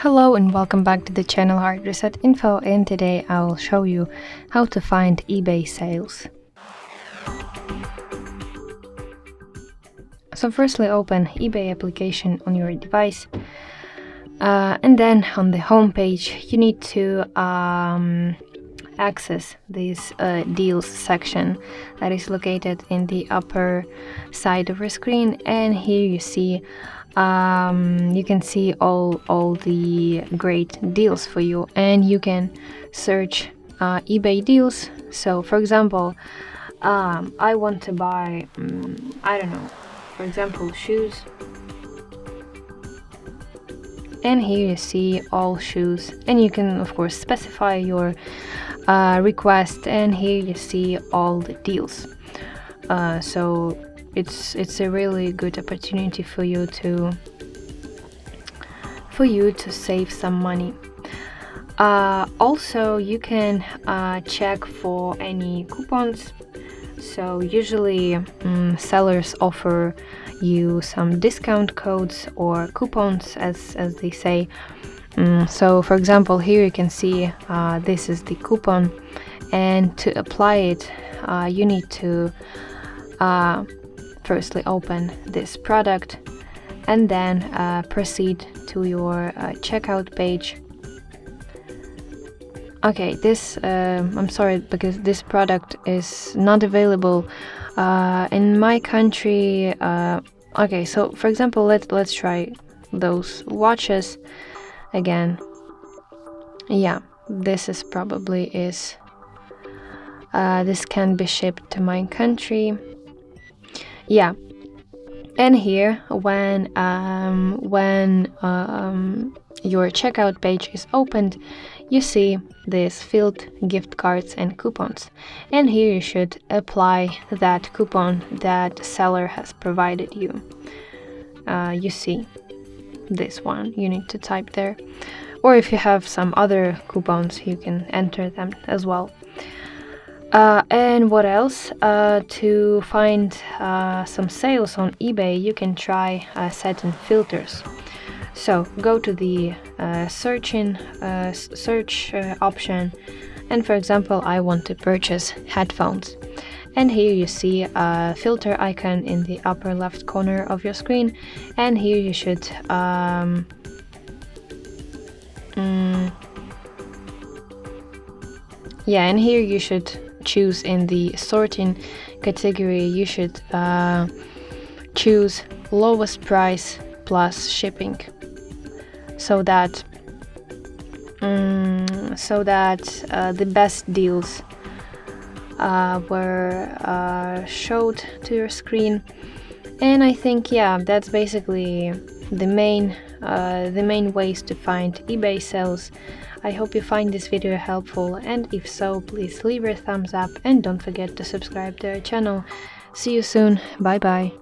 Hello and welcome back to the channel HardReset.Info, and today I will show you how to find eBay sales. So firstly, open eBay application on your device, and then on the home page you need to access this deals section that is located in the upper side of your screen, and here you see you can see all the great deals for you, and you can search eBay deals. So for example, I want to buy I don't know, for example, shoes, and here you see all shoes, and you can of course specify your request, and here you see all the deals. So it's a really good opportunity for you to save some money. Also, you can check for any coupons. So usually sellers offer you some discount codes or coupons, as they say. So for example, here you can see this is the coupon, and to apply it you need to firstly open this product and then proceed to your checkout page. Okay, this I'm sorry, because this product is not available in my country. Okay, so for example, let's try those watches again. Yeah, this is probably this can be shipped to my country. Yeah, and here when your checkout page is opened, you see this filled gift cards and coupons, and here you should apply that coupon that seller has provided you. You see this one, you need to type there, or if you have some other coupons you can enter them as well. And what else? To find some sales on eBay, you can try setting filters. So go to the search option, and for example, I want to purchase headphones. And here you see a filter icon in the upper left corner of your screen, and here you should and here you should choose in the sorting category. You should choose lowest price plus shipping, so that the best deals were showed to your screen. And I think, yeah, that's basically the main ways to find eBay sales. I hope you find this video helpful, and if so, please leave a thumbs up and don't forget to subscribe to our channel. See you soon, bye bye.